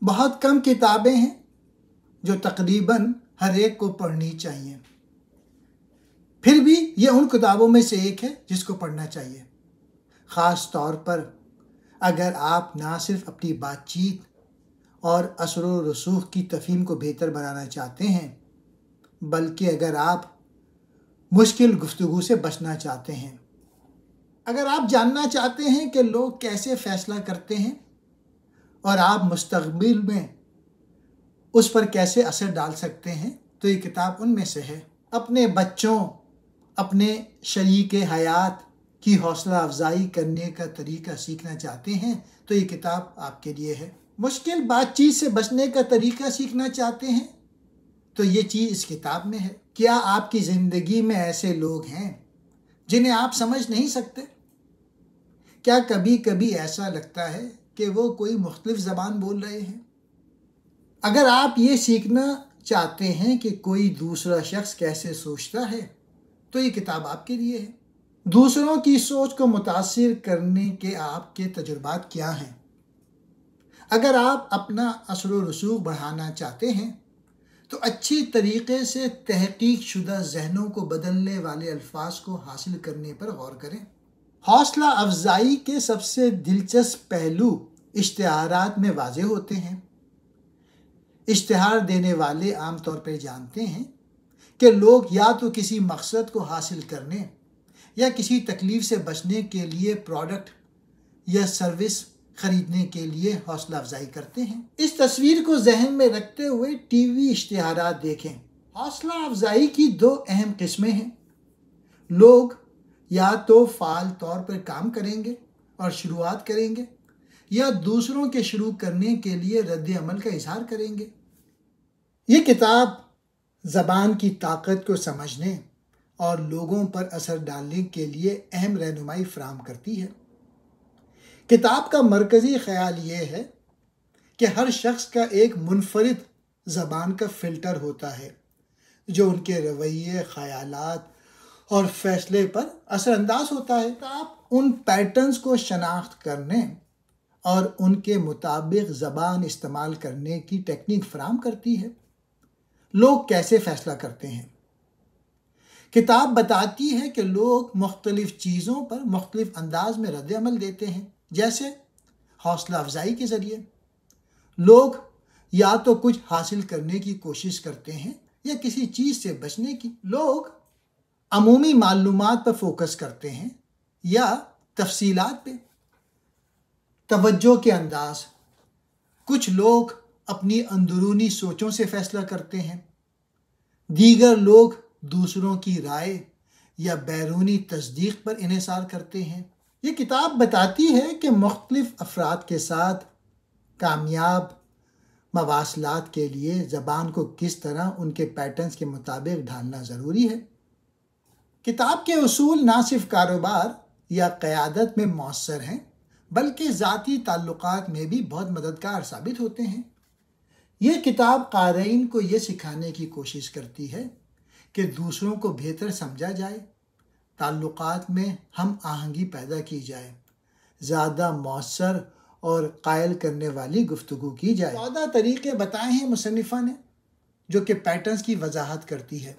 بہت کم کتابیں ہیں جو تقریباً ہر ایک کو پڑھنی چاہیے، پھر بھی یہ ان کتابوں میں سے ایک ہے جس کو پڑھنا چاہیے، خاص طور پر اگر آپ نہ صرف اپنی بات چیت اور اثر و رسوخ کی تفہیم کو بہتر بنانا چاہتے ہیں، بلکہ اگر آپ مشکل گفتگو سے بچنا چاہتے ہیں، اگر آپ جاننا چاہتے ہیں کہ لوگ کیسے فیصلہ کرتے ہیں اور آپ مستقبل میں اس پر کیسے اثر ڈال سکتے ہیں، تو یہ کتاب ان میں سے ہے۔ اپنے بچوں، اپنے شریک حیات کی حوصلہ افزائی کرنے کا طریقہ سیکھنا چاہتے ہیں تو یہ کتاب آپ کے لیے ہے۔ مشکل بات چیت سے بچنے کا طریقہ سیکھنا چاہتے ہیں تو یہ چیز اس کتاب میں ہے۔ کیا آپ کی زندگی میں ایسے لوگ ہیں جنہیں آپ سمجھ نہیں سکتے؟ کیا کبھی کبھی ایسا لگتا ہے کہ وہ کوئی مختلف زبان بول رہے ہیں؟ اگر آپ یہ سیکھنا چاہتے ہیں کہ کوئی دوسرا شخص کیسے سوچتا ہے تو یہ کتاب آپ کے لیے ہے۔ دوسروں کی سوچ کو متاثر کرنے کے آپ کے تجربات کیا ہیں؟ اگر آپ اپنا اثر و رسوخ بڑھانا چاہتے ہیں تو اچھی طریقے سے تحقیق شدہ ذہنوں کو بدلنے والے الفاظ کو حاصل کرنے پر غور کریں۔ حوصلہ افزائی کے سب سے دلچسپ پہلو اشتہارات میں واضح ہوتے ہیں۔ اشتہار دینے والے عام طور پر جانتے ہیں کہ لوگ یا تو کسی مقصد کو حاصل کرنے یا کسی تکلیف سے بچنے کے لیے پروڈکٹ یا سروس خریدنے کے لیے حوصلہ افزائی کرتے ہیں۔ اس تصویر کو ذہن میں رکھتے ہوئے ٹی وی اشتہارات دیکھیں۔ حوصلہ افزائی کی دو اہم قسمیں ہیں۔ لوگ یا تو فعال طور پر کام کریں گے اور شروعات کریں گے یا دوسروں کے شروع کرنے کے لیے رد عمل کا اظہار کریں گے۔ یہ کتاب زبان کی طاقت کو سمجھنے اور لوگوں پر اثر ڈالنے کے لیے اہم رہنمائی فراہم کرتی ہے۔ کتاب کا مرکزی خیال یہ ہے کہ ہر شخص کا ایک منفرد زبان کا فلٹر ہوتا ہے جو ان کے رویے، خیالات اور فیصلے پر اثر انداز ہوتا ہے۔ کتاب ان پیٹرنز کو شناخت کرنے اور ان کے مطابق زبان استعمال کرنے کی ٹیکنیک فراہم کرتی ہے۔ لوگ کیسے فیصلہ کرتے ہیں؟ کتاب بتاتی ہے کہ لوگ مختلف چیزوں پر مختلف انداز میں رد عمل دیتے ہیں، جیسے حوصلہ افزائی کے ذریعے لوگ یا تو کچھ حاصل کرنے کی کوشش کرتے ہیں یا کسی چیز سے بچنے کی۔ لوگ عمومی معلومات پر فوکس کرتے ہیں یا تفصیلات پہ۔ توجہ کے انداز، کچھ لوگ اپنی اندرونی سوچوں سے فیصلہ کرتے ہیں، دیگر لوگ دوسروں کی رائے یا بیرونی تصدیق پر انحصار کرتے ہیں۔ یہ کتاب بتاتی ہے کہ مختلف افراد کے ساتھ کامیاب مواصلات کے لیے زبان کو کس طرح ان کے پیٹرنز کے مطابق ڈھالنا ضروری ہے۔ کتاب کے اصول نہ صرف کاروبار یا قیادت میں مؤثر ہیں بلکہ ذاتی تعلقات میں بھی بہت مددگار ثابت ہوتے ہیں۔ یہ کتاب قارئین کو یہ سکھانے کی کوشش کرتی ہے کہ دوسروں کو بہتر سمجھا جائے، تعلقات میں ہم آہنگی پیدا کی جائے، زیادہ مؤثر اور قائل کرنے والی گفتگو کی جائے۔ 14 طریقے بتائے ہیں مصنفہ نے جو کہ پیٹرنز کی وضاحت کرتی ہے۔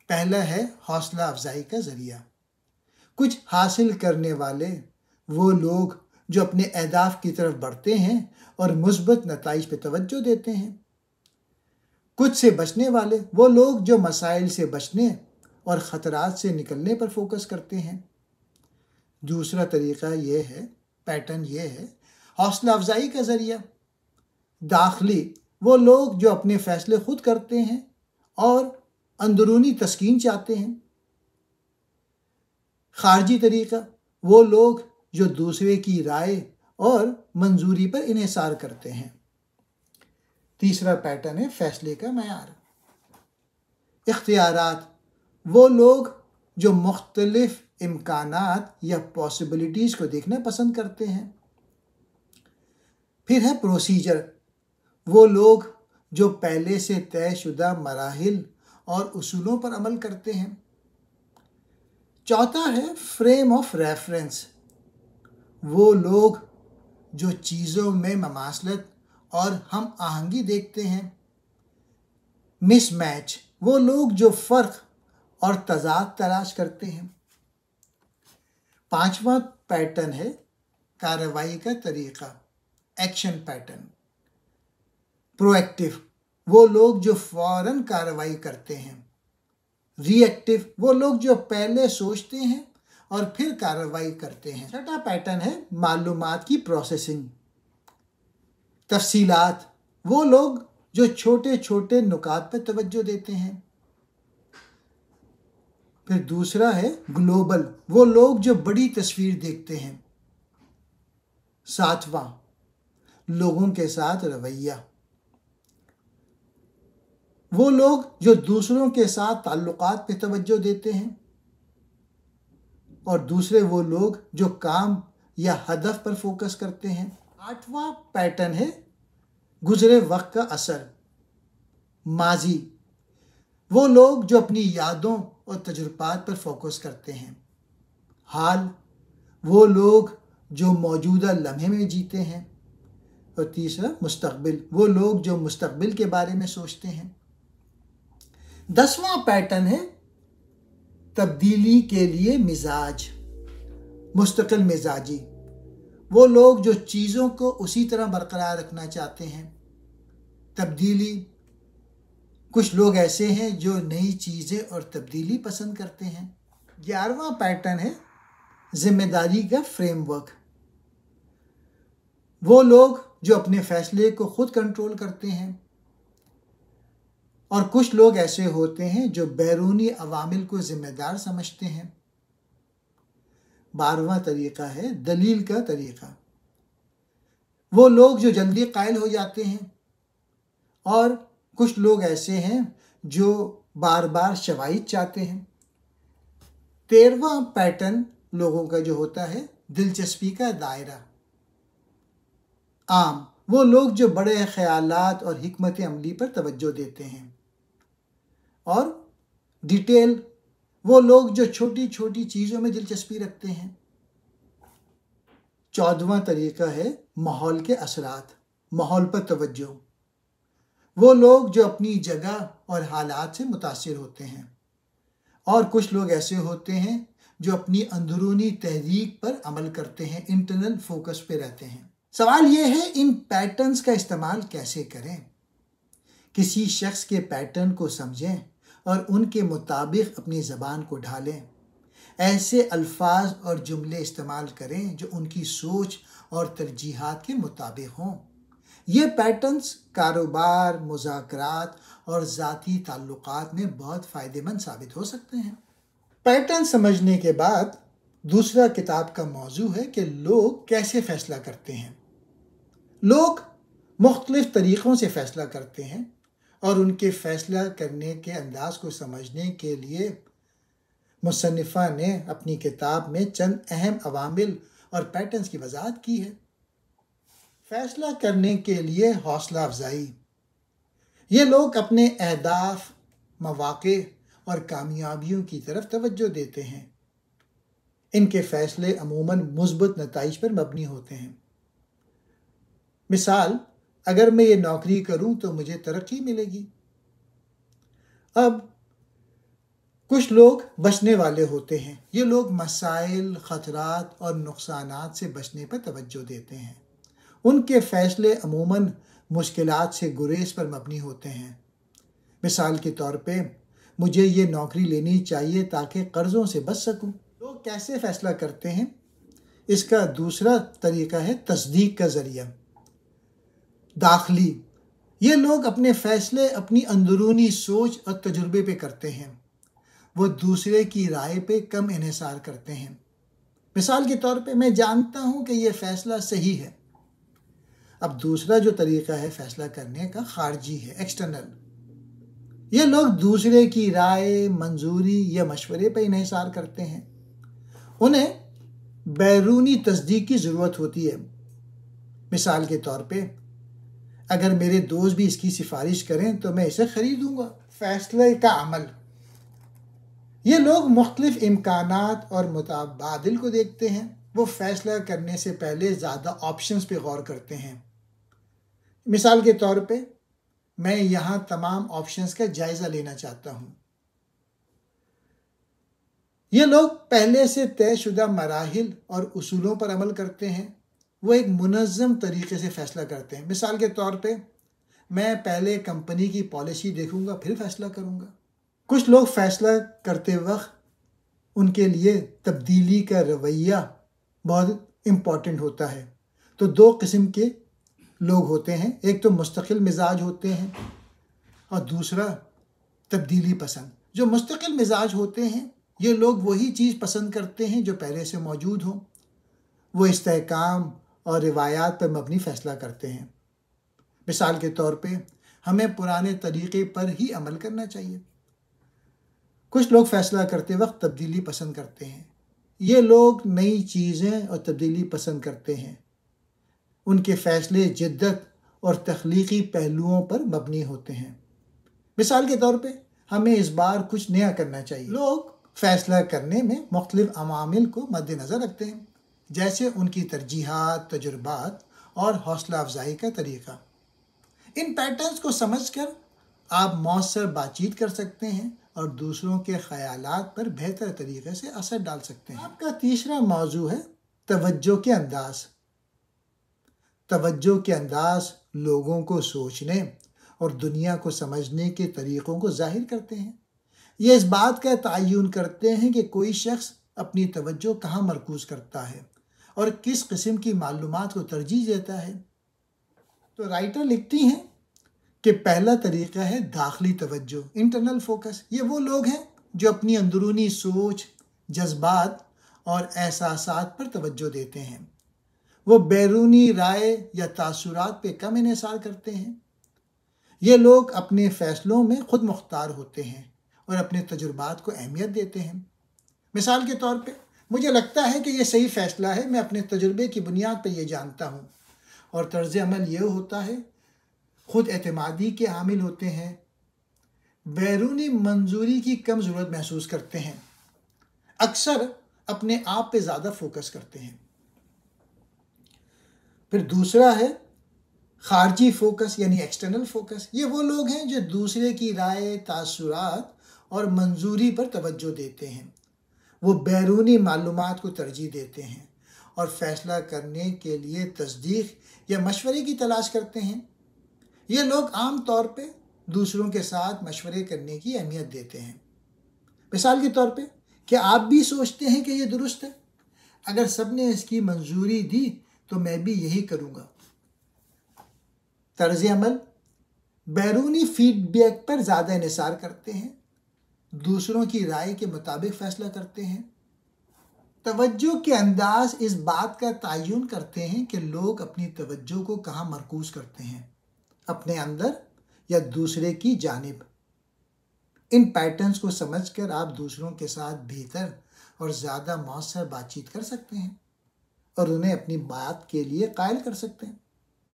پہلا ہے حوصلہ افزائی کا ذریعہ۔ کچھ حاصل کرنے والے وہ لوگ جو اپنے اہداف کی طرف بڑھتے ہیں اور مثبت نتائج پہ توجہ دیتے ہیں۔ کچھ سے بچنے والے وہ لوگ جو مسائل سے بچنے اور خطرات سے نکلنے پر فوکس کرتے ہیں۔ دوسرا طریقہ یہ ہے، پیٹرن یہ ہے، حوصلہ افزائی کا ذریعہ۔ داخلی وہ لوگ جو اپنے فیصلے خود کرتے ہیں اور اندرونی تسکین چاہتے ہیں۔ خارجی طریقہ وہ لوگ جو دوسرے کی رائے اور منظوری پر انحصار کرتے ہیں۔ تیسرا پیٹرن ہے فیصلے کا معیار۔ اختیارات وہ لوگ جو مختلف امکانات یا پاسبلٹیز کو دیکھنا پسند کرتے ہیں۔ پھر ہے پروسیجر وہ لوگ جو پہلے سے طے شدہ مراحل اور اصولوں پر عمل کرتے ہیں۔ چوتھا ہے فریم آف ریفرنس وہ لوگ جو چیزوں میں مماثلت اور ہم آہنگی دیکھتے ہیں۔ مس میچ، وہ لوگ جو فرق اور تضاد تلاش کرتے ہیں۔ پانچواں پیٹرن ہے کارروائی کا طریقہ، ایکشن پیٹرن۔ پرو ایکٹیو، وہ لوگ جو فوراً کارروائی کرتے ہیں۔ ری ایکٹیو، وہ لوگ جو پہلے سوچتے ہیں اور پھر کارروائی کرتے ہیں۔ چھٹا پیٹرن ہے معلومات کی پروسیسنگ، تفصیلات، وہ لوگ جو چھوٹے چھوٹے نکات پر توجہ دیتے ہیں۔ پھر دوسرا ہے گلوبل، وہ لوگ جو بڑی تصویر دیکھتے ہیں۔ ساتواں، لوگوں کے ساتھ رویہ، وہ لوگ جو دوسروں کے ساتھ تعلقات پہ توجہ دیتے ہیں۔ اور دوسرے وہ لوگ جو کام یا ہدف پر فوکس کرتے ہیں۔ آٹھواں پیٹرن ہے گزرے وقت کا اثر، ماضی، وہ لوگ جو اپنی یادوں اور تجربات پر فوکس کرتے ہیں۔ حال، وہ لوگ جو موجودہ لمحے میں جیتے ہیں۔ اور تیسرا مستقبل، وہ لوگ جو مستقبل کے بارے میں سوچتے ہیں۔ 10واں پیٹرن ہے تبدیلی کے لیے مزاج، مستقل مزاجی، وہ لوگ جو چیزوں کو اسی طرح برقرار رکھنا چاہتے ہیں۔ تبدیلی، کچھ لوگ ایسے ہیں جو نئی چیزیں اور تبدیلی پسند کرتے ہیں۔ 11واں پیٹرن ہے ذمہ داری کا فریم ورک، وہ لوگ جو اپنے فیصلے کو خود کنٹرول کرتے ہیں۔ اور کچھ لوگ ایسے ہوتے ہیں جو بیرونی عوامل کو ذمہ دار سمجھتے ہیں۔ 12واں طریقہ ہے دلیل کا طریقہ، وہ لوگ جو جلدی قائل ہو جاتے ہیں۔ اور کچھ لوگ ایسے ہیں جو بار بار شواہد چاہتے ہیں۔ 13واں پیٹرن لوگوں کا جو ہوتا ہے دلچسپی کا دائرہ، عام، وہ لوگ جو بڑے خیالات اور حکمت عملی پر توجہ دیتے ہیں۔ اور ڈیٹیل، وہ لوگ جو چھوٹی چھوٹی چیزوں میں دلچسپی رکھتے ہیں۔ 14واں طریقہ ہے ماحول کے اثرات، ماحول پر توجہ، وہ لوگ جو اپنی جگہ اور حالات سے متاثر ہوتے ہیں۔ اور کچھ لوگ ایسے ہوتے ہیں جو اپنی اندرونی تحریک پر عمل کرتے ہیں، انٹرنل فوکس پہ رہتے ہیں۔ سوال یہ ہے ان پیٹرنز کا استعمال کیسے کریں؟ کسی شخص کے پیٹرن کو سمجھیں اور ان کے مطابق اپنی زبان کو ڈھالیں۔ ایسے الفاظ اور جملے استعمال کریں جو ان کی سوچ اور ترجیحات کے مطابق ہوں۔ یہ پیٹرنز کاروبار، مذاکرات اور ذاتی تعلقات میں بہت فائدہ مند ثابت ہو سکتے ہیں۔ پیٹرن سمجھنے کے بعد دوسرا کتاب کا موضوع ہے کہ لوگ کیسے فیصلہ کرتے ہیں۔ لوگ مختلف طریقوں سے فیصلہ کرتے ہیں اور ان کے فیصلہ کرنے کے انداز کو سمجھنے کے لیے مصنفہ نے اپنی کتاب میں چند اہم عوامل اور پیٹرنز کی وضاحت کی ہے۔ فیصلہ کرنے کے لیے حوصلہ افزائی، یہ لوگ اپنے اہداف، مواقع اور کامیابیوں کی طرف توجہ دیتے ہیں۔ ان کے فیصلے عموماً مثبت نتائج پر مبنی ہوتے ہیں۔ مثال، اگر میں یہ نوکری کروں تو مجھے ترقی ملے گی۔ اب کچھ لوگ بچنے والے ہوتے ہیں، یہ لوگ مسائل، خطرات اور نقصانات سے بچنے پر توجہ دیتے ہیں۔ ان کے فیصلے عموماً مشکلات سے گریز پر مبنی ہوتے ہیں۔ مثال کے طور پہ مجھے یہ نوکری لینی چاہیے تاکہ قرضوں سے بچ سکوں۔ لوگ کیسے فیصلہ کرتے ہیں؟ اس کا دوسرا طریقہ ہے تصدیق کا ذریعہ، داخلی، یہ لوگ اپنے فیصلے اپنی اندرونی سوچ اور تجربے پہ کرتے ہیں۔ وہ دوسرے کی رائے پہ کم انحصار کرتے ہیں۔ مثال کے طور پہ میں جانتا ہوں کہ یہ فیصلہ صحیح ہے۔ اب دوسرا جو طریقہ ہے فیصلہ کرنے کا خارجی ہے، ایکسٹرنل، یہ لوگ دوسرے کی رائے، منظوری یا مشورے پہ انحصار کرتے ہیں۔ انہیں بیرونی تصدیق کی ضرورت ہوتی ہے۔ مثال کے طور پہ اگر میرے دوست بھی اس کی سفارش کریں تو میں اسے خریدوں گا۔ فیصلے کا عمل، یہ لوگ مختلف امکانات اور متبادل کو دیکھتے ہیں۔ وہ فیصلہ کرنے سے پہلے زیادہ آپشنز پہ غور کرتے ہیں۔ مثال کے طور پہ میں یہاں تمام آپشنز کا جائزہ لینا چاہتا ہوں۔ یہ لوگ پہلے سے طے شدہ مراحل اور اصولوں پر عمل کرتے ہیں، وہ ایک منظم طریقے سے فیصلہ کرتے ہیں۔ مثال کے طور پہ میں پہلے کمپنی کی پالیسی دیکھوں گا پھر فیصلہ کروں گا۔ کچھ لوگ فیصلہ کرتے وقت ان کے لیے تبدیلی کا رویہ بہت امپورٹنٹ ہوتا ہے۔ تو دو قسم کے لوگ ہوتے ہیں، ایک تو مستقل مزاج ہوتے ہیں اور دوسرا تبدیلی پسند۔ جو مستقل مزاج ہوتے ہیں یہ لوگ وہی چیز پسند کرتے ہیں جو پہلے سے موجود ہوں، وہ استحکام اور روایات پر مبنی فیصلہ کرتے ہیں۔ مثال کے طور پہ ہمیں پرانے طریقے پر ہی عمل کرنا چاہیے۔ کچھ لوگ فیصلہ کرتے وقت تبدیلی پسند کرتے ہیں، یہ لوگ نئی چیزیں اور تبدیلی پسند کرتے ہیں، ان کے فیصلے جدت اور تخلیقی پہلوؤں پر مبنی ہوتے ہیں۔ مثال کے طور پہ ہمیں اس بار کچھ نیا کرنا چاہیے۔ لوگ فیصلہ کرنے میں مختلف عوامل کو مد نظر رکھتے ہیں، جیسے ان کی ترجیحات، تجربات اور حوصلہ افزائی کا طریقہ۔ ان پیٹرنز کو سمجھ کر آپ مؤثر بات چیت کر سکتے ہیں اور دوسروں کے خیالات پر بہتر طریقے سے اثر ڈال سکتے ہیں۔ آپ کا تیسرا موضوع ہے توجہ کے انداز۔ توجہ کے انداز لوگوں کو سوچنے اور دنیا کو سمجھنے کے طریقوں کو ظاہر کرتے ہیں۔ یہ اس بات کا تعین کرتے ہیں کہ کوئی شخص اپنی توجہ کہاں مرکوز کرتا ہے اور کس قسم کی معلومات کو ترجیح دیتا ہے۔ تو رائٹر لکھتی ہیں کہ پہلا طریقہ ہے داخلی توجہ، انٹرنل فوکس۔ یہ وہ لوگ ہیں جو اپنی اندرونی سوچ، جذبات اور احساسات پر توجہ دیتے ہیں۔ وہ بیرونی رائے یا تاثرات پہ کم انحصار کرتے ہیں۔ یہ لوگ اپنے فیصلوں میں خود مختار ہوتے ہیں اور اپنے تجربات کو اہمیت دیتے ہیں۔ مثال کے طور پہ مجھے لگتا ہے کہ یہ صحیح فیصلہ ہے، میں اپنے تجربے کی بنیاد پر یہ جانتا ہوں، اور طرز عمل یہ ہوتا ہے۔ خود اعتمادی کے حامل ہوتے ہیں، بیرونی منظوری کی کم ضرورت محسوس کرتے ہیں، اکثر اپنے آپ پہ زیادہ فوکس کرتے ہیں۔ پھر دوسرا ہے خارجی فوکس یعنی ایکسٹرنل فوکس۔ یہ وہ لوگ ہیں جو دوسرے کی رائے، تاثرات اور منظوری پر توجہ دیتے ہیں۔ وہ بیرونی معلومات کو ترجیح دیتے ہیں اور فیصلہ کرنے کے لیے تصدیق یا مشورے کی تلاش کرتے ہیں۔ یہ لوگ عام طور پہ دوسروں کے ساتھ مشورے کرنے کی اہمیت دیتے ہیں۔ مثال کے طور پہ کیا آپ بھی سوچتے ہیں کہ یہ درست ہے؟ اگر سب نے اس کی منظوری دی تو میں بھی یہی کروں گا۔ طرز عمل بیرونی فیڈ بیک پر زیادہ انحصار کرتے ہیں، دوسروں کی رائے کے مطابق فیصلہ کرتے ہیں۔ توجہ کے انداز اس بات کا تعین کرتے ہیں کہ لوگ اپنی توجہ کو کہاں مرکوز کرتے ہیں، اپنے اندر یا دوسرے کی جانب۔ ان پیٹرنز کو سمجھ کر آپ دوسروں کے ساتھ بہتر اور زیادہ مؤثر بات چیت کر سکتے ہیں اور انہیں اپنی بات کے لیے قائل کر سکتے ہیں۔